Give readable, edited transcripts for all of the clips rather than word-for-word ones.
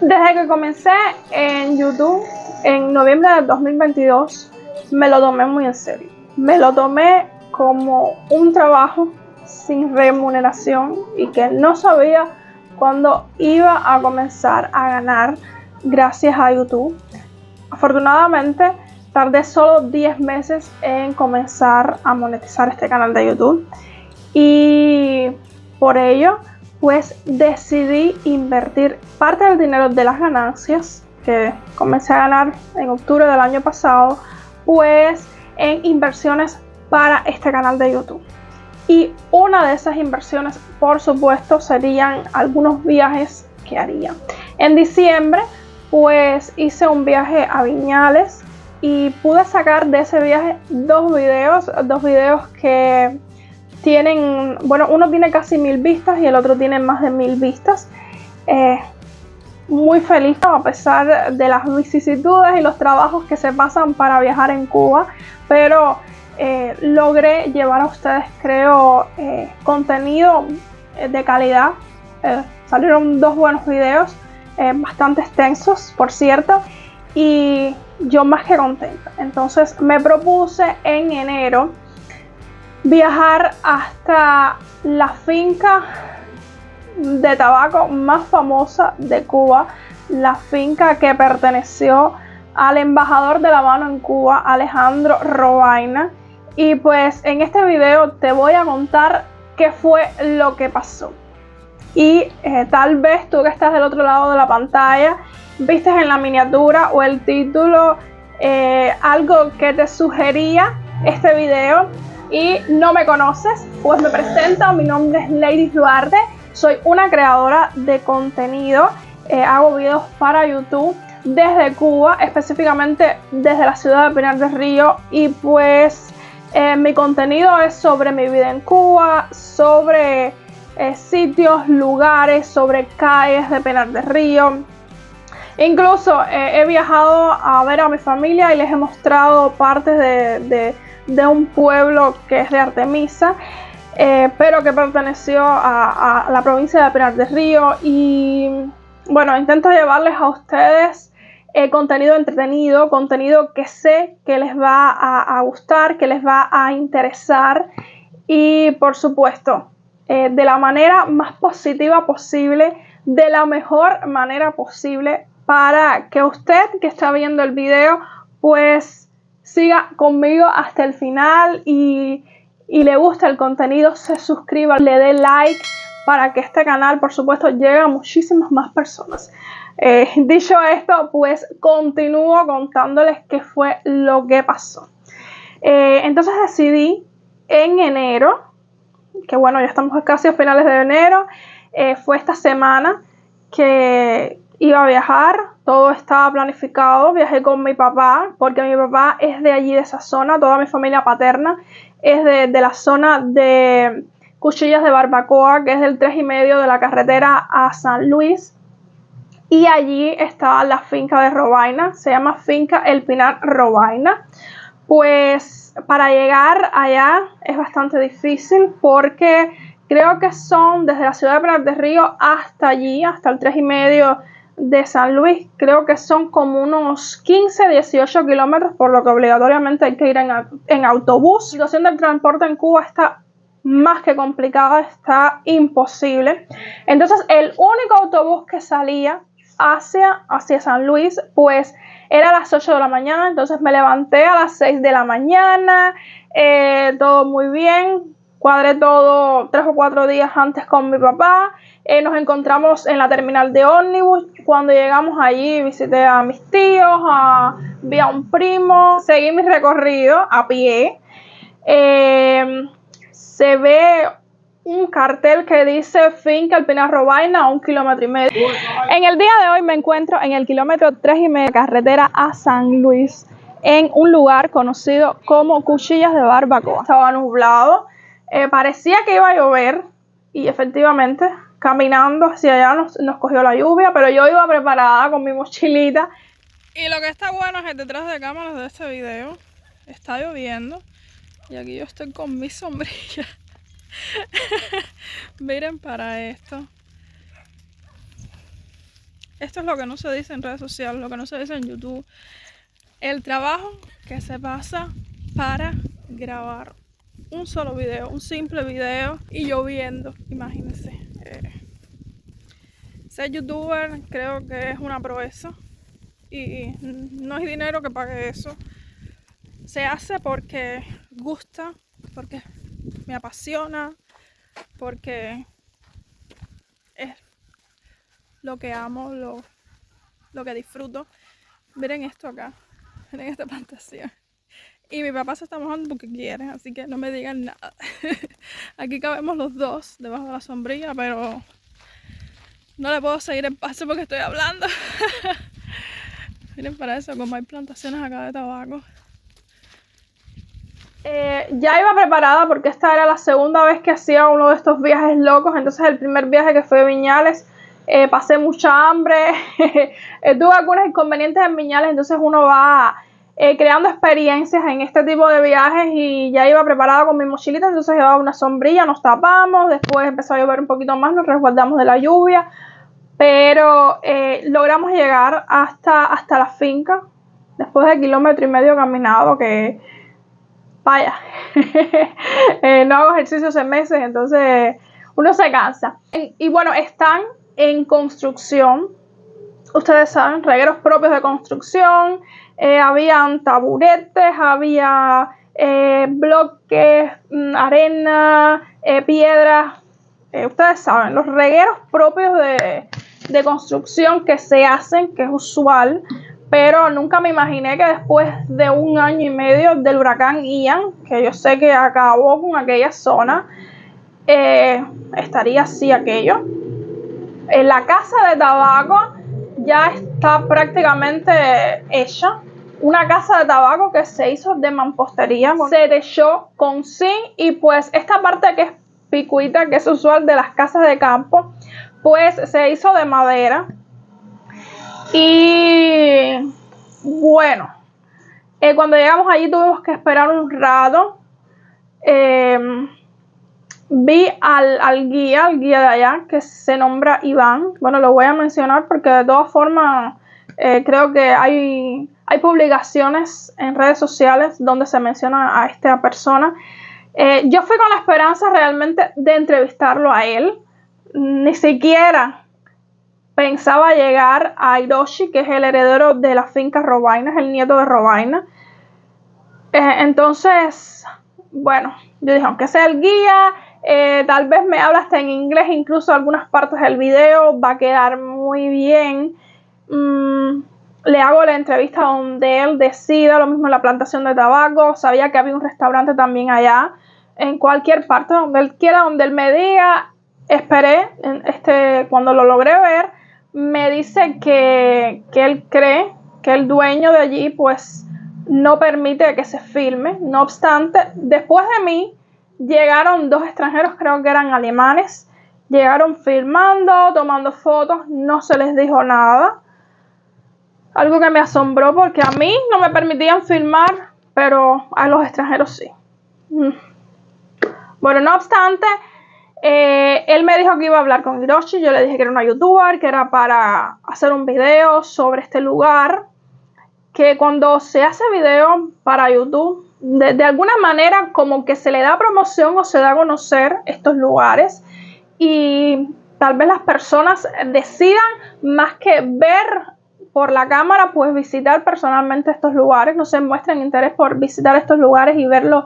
Desde que comencé en YouTube en noviembre de 2022, me lo tomé muy en serio. Me lo tomé como un trabajo sin remuneración y que no sabía cuándo iba a comenzar a ganar gracias a YouTube. Afortunadamente, tardé solo 10 meses en comenzar a monetizar este canal de YouTube y por ello pues decidí invertir parte del dinero de las ganancias que comencé a ganar en octubre del año pasado, pues en inversiones para este canal de YouTube. Y una de esas inversiones, por supuesto, serían algunos viajes que haría. En diciembre pues hice un viaje a Viñales y pude sacar de ese viaje dos videos que tienen, bueno, uno tiene casi 1000 vistas y el otro tiene más de 1000 vistas. Muy feliz a pesar de las vicisitudes y los trabajos que se pasan para viajar en Cuba, pero logré llevar a ustedes, creo, contenido de calidad. Salieron dos buenos videos, bastante extensos, por cierto, y yo más que contenta. Entonces me propuse en enero viajar hasta la finca de tabaco más famosa de Cuba, la finca que perteneció al embajador de La Habana en Cuba, Alejandro Robaina. Y pues en este video te voy a contar qué fue lo que pasó. Y tal vez tú que estás del otro lado de la pantalla viste en la miniatura o el título algo que te sugería este video y no me conoces, pues me presento, mi nombre es Leydis Duarte, soy una creadora de contenido, hago videos para YouTube desde Cuba, específicamente desde la ciudad de Pinar del Río, y pues mi contenido es sobre mi vida en Cuba, sobre sitios, lugares, sobre calles de Pinar del Río. Incluso he viajado a ver a mi familia y les he mostrado partes de un pueblo que es de Artemisa, pero que perteneció a la provincia de Pinar del Río. Y bueno, intento llevarles a ustedes contenido entretenido, contenido que sé que les va a gustar, que les va a interesar y por supuesto de la manera más positiva posible, de la mejor manera posible, para que usted que está viendo el video pues siga conmigo hasta el final y le guste el contenido, se suscriba, le dé like para que este canal por supuesto llegue a muchísimas más personas. Dicho esto, pues continúo contándoles qué fue lo que pasó. Entonces decidí en enero, que bueno, ya estamos casi a finales de enero, fue esta semana que iba a viajar, todo estaba planificado. Viajé con mi papá, porque mi papá es de allí, de esa zona, toda mi familia paterna es de la zona de Cuchillas de Barbacoa, que es del 3,5 de la carretera a San Luis. Y allí está la finca de Robaina, se llama Finca El Pinar Robaina. Pues para llegar allá es bastante difícil porque creo que son desde la ciudad de Pinar del Río hasta allí, hasta el 3,5 de San Luis, creo que son como unos 15-18 kilómetros, por lo que obligatoriamente hay que ir en autobús. La situación del transporte en Cuba está más que complicada, está imposible. Entonces el único autobús que salía hacia San Luis pues era a las 8 de la mañana, entonces me levanté a las 6 de la mañana, todo muy bien, cuadré todo 3 o 4 días antes con mi papá, nos encontramos en la terminal de ómnibus. Cuando llegamos allí visité a mis tíos, vi a un primo, seguí mi recorrido a pie. Se ve un cartel que dice Finca El Pinar Robaina a 1,5 kilómetros. En el día de hoy me encuentro en el kilómetro 3,5 de carretera a San Luis, en un lugar conocido como Cuchillas de Barbacoa. Estaba nublado, parecía que iba a llover y efectivamente caminando hacia allá nos cogió la lluvia, pero yo iba preparada con mi mochilita. Y lo que está bueno es el detrás de cámaras de este video. Está lloviendo y aquí yo estoy con mi sombrilla. Miren para esto. esto es lo que no se dice en redes sociales, lo que no se dice en YouTube. El trabajo que se pasa para grabar un solo video, un simple video y lloviendo, imagínense. Ser youtuber creo que es una proeza y no hay dinero que pague eso. Se hace porque gusta, porque me apasiona, porque es lo que amo, lo que disfruto. Miren esto acá, miren esta plantación. Y mi papá se está mojando porque quiere, así que no me digan nada. Aquí cabemos los dos debajo de la sombrilla, pero no le puedo seguir el paso porque estoy hablando. Miren para eso, como hay plantaciones acá de tabaco. Ya iba preparada porque esta era la segunda vez que hacía uno de estos viajes locos. Entonces el primer viaje que fue a Viñales, pasé mucha hambre, tuve algunos inconvenientes en Viñales, entonces uno va creando experiencias en este tipo de viajes y ya iba preparada con mi mochilita, entonces llevaba una sombrilla, nos tapamos, después empezó a llover un poquito más, nos resguardamos de la lluvia, pero logramos llegar hasta la finca, después de 1,5 kilómetros caminado, que vaya, no hago ejercicio hace meses, entonces uno se cansa. Y bueno, están en construcción, ustedes saben, regueros propios de construcción, habían taburetes, había bloques, arena, piedras, ustedes saben, los regueros propios de construcción que se hacen, que es usual, pero nunca me imaginé que después de 1 año y medio del huracán Ian, que yo sé que acabó con aquella zona, estaría así aquello. La casa de tabaco ya está prácticamente hecha. Una casa de tabaco que se hizo de mampostería, se techó con zinc y pues esta parte que es picuita, que es usual de las casas de campo, pues se hizo de madera. Y bueno, cuando llegamos allí tuvimos que esperar un rato. Vi al guía de allá, que se nombra Iván. Bueno, lo voy a mencionar porque de todas formas creo que hay publicaciones en redes sociales donde se menciona a esta persona. Yo fui con la esperanza realmente de entrevistarlo a él. Ni siquiera pensaba llegar a Hiroshi, que es el heredero de la finca Robaina, es el nieto de Robaina. Entonces, bueno, yo dije, aunque sea el guía, tal vez me habla hasta en inglés, incluso algunas partes del video, va a quedar muy bien. Le hago la entrevista donde él decida, lo mismo en la plantación de tabaco. Sabía que había un restaurante también allá, en cualquier parte donde él quiera, donde él me diga. Esperé, cuando lo logré ver, me dice que él cree que el dueño de allí pues no permite que se filme. No obstante, después de mí llegaron 2 extranjeros, creo que eran alemanes, llegaron filmando, tomando fotos, no se les dijo nada. Algo que me asombró porque a mí no me permitían filmar, pero a los extranjeros sí. Bueno, no obstante, él me dijo que iba a hablar con Hiroshi. Yo le dije que era una youtuber, que era para hacer un video sobre este lugar, que cuando se hace video para YouTube, de alguna manera como que se le da promoción o se da a conocer estos lugares y tal vez las personas decidan, más que ver por la cámara, pues visitar personalmente estos lugares, no se muestren interés por visitar estos lugares y verlo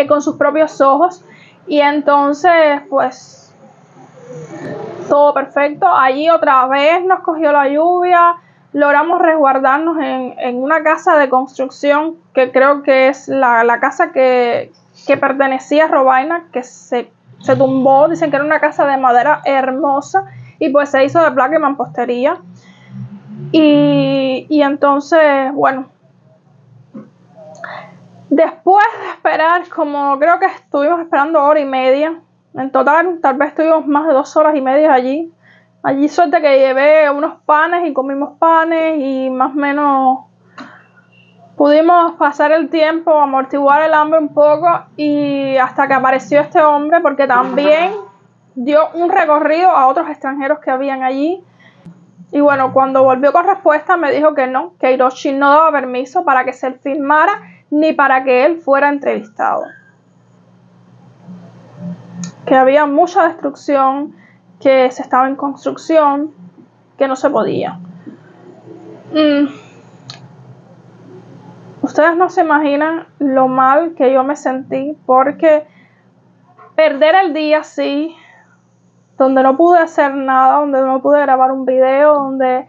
con sus propios ojos. Y entonces pues todo perfecto. Allí otra vez nos cogió la lluvia, logramos resguardarnos en una casa de construcción que creo que es la casa que pertenecía a Robaina, que se tumbó. Dicen que era una casa de madera hermosa y pues se hizo de placa y mampostería. Y entonces, bueno, después de esperar, como creo que estuvimos esperando 1 hora y media, en total tal vez estuvimos más de 2 horas y media allí. Allí suerte que llevé unos panes y comimos panes y más o menos pudimos pasar el tiempo, amortiguar el hambre un poco y hasta que apareció este hombre, porque también dio un recorrido a otros extranjeros que habían allí. Y bueno, cuando volvió con respuesta me dijo que no, que Hiroshi no daba permiso para que se filmara ni para que él fuera entrevistado. Que había mucha destrucción, que se estaba en construcción, que no se podía. Ustedes no se imaginan lo mal que yo me sentí, porque perder el día así, donde no pude hacer nada, donde no pude grabar un video, donde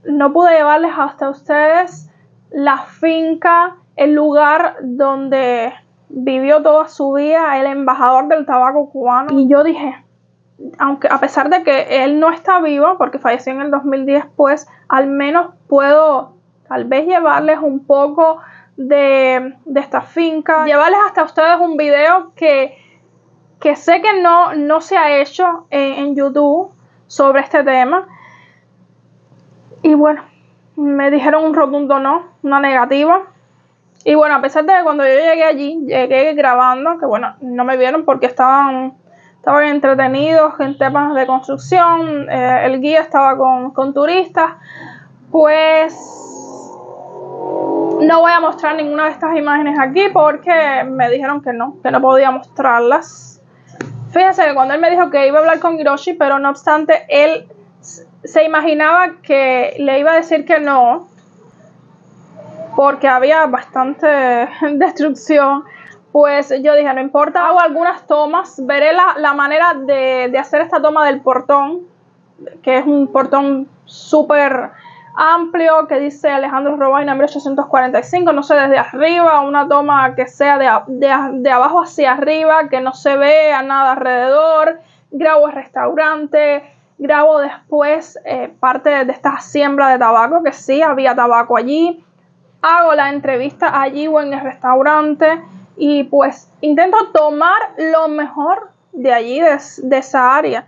no pude llevarles hasta ustedes la finca, el lugar donde vivió toda su vida el embajador del tabaco cubano. Y yo dije, aunque a pesar de que él no está vivo, porque falleció en el 2010, pues al menos puedo tal vez llevarles un poco de esta finca, llevarles hasta ustedes un video que sé que no se ha hecho en YouTube sobre este tema. Y bueno, me dijeron un rotundo no, una negativa. Y bueno, a pesar de que cuando yo llegué allí, llegué grabando, que bueno, no me vieron porque estaban entretenidos en temas de construcción, el guía estaba con turistas, pues no voy a mostrar ninguna de estas imágenes aquí porque me dijeron que no podía mostrarlas. Fíjense que cuando él me dijo que iba a hablar con Hiroshi, pero no obstante, él se imaginaba que le iba a decir que no, porque había bastante destrucción. Pues yo dije, no importa, hago algunas tomas, veré la manera de hacer esta toma del portón, que es un portón súper amplio, que dice Alejandro Robaina 1845, no sé, desde arriba, una toma que sea de abajo hacia arriba, que no se vea nada alrededor. Grabo el restaurante, grabo después parte de esta siembra de tabaco, que sí, había tabaco allí. Hago la entrevista allí o en el restaurante y pues intento tomar lo mejor de allí, de esa área.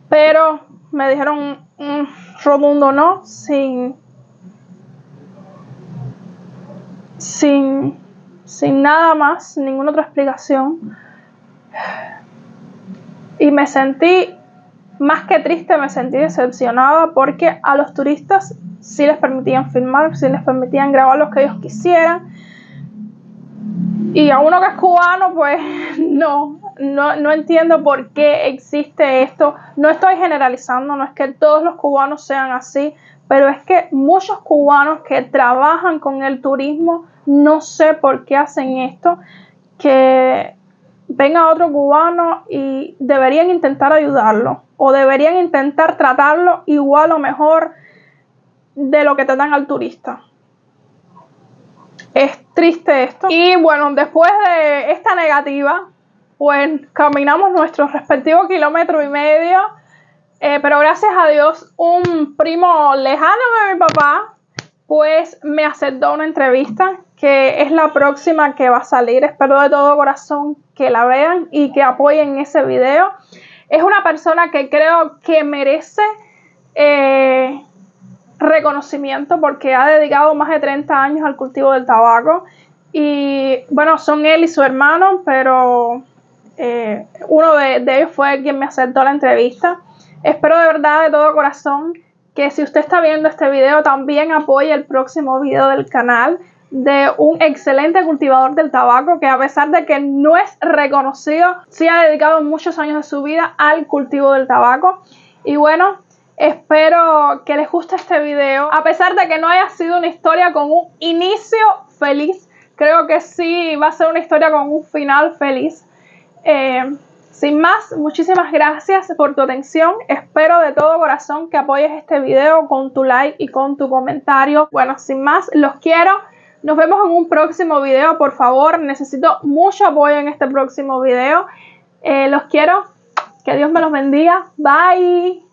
Pero me dijeron rotundo no, sin nada más, ninguna otra explicación. Y me sentí, más que triste, me sentí decepcionada, porque a los turistas sí les permitían filmar, sí les permitían grabar lo que ellos quisieran. Y a uno que es cubano, pues no entiendo por qué existe esto. No estoy generalizando, no es que todos los cubanos sean así, pero es que muchos cubanos que trabajan con el turismo, no sé por qué hacen esto, que ven a otro cubano y deberían intentar ayudarlo, o deberían intentar tratarlo igual o mejor de lo que tratan al turista. Es triste esto. Y bueno, después de esta negativa, pues caminamos nuestro respectivo 1,5 kilómetros, pero gracias a Dios un primo lejano de mi papá pues me aceptó una entrevista, que es la próxima que va a salir. Espero de todo corazón que la vean y que apoyen ese video. Es una persona que creo que merece reconocimiento, porque ha dedicado más de 30 años al cultivo del tabaco. Y bueno, son él y su hermano, pero uno de ellos fue quien me aceptó la entrevista. Espero de verdad, de todo corazón, que si usted está viendo este video también apoye el próximo video del canal, de un excelente cultivador del tabaco que, a pesar de que no es reconocido, sí ha dedicado muchos años de su vida al cultivo del tabaco. Y bueno, espero que les guste este video. A pesar de que no haya sido una historia con un inicio feliz, creo que sí va a ser una historia con un final feliz. Sin más, muchísimas gracias por tu atención. Espero de todo corazón que apoyes este video con tu like y con tu comentario. Bueno, sin más, los quiero. Nos vemos en un próximo video, por favor. Necesito mucho apoyo en este próximo video. Los quiero. Que Dios me los bendiga. Bye.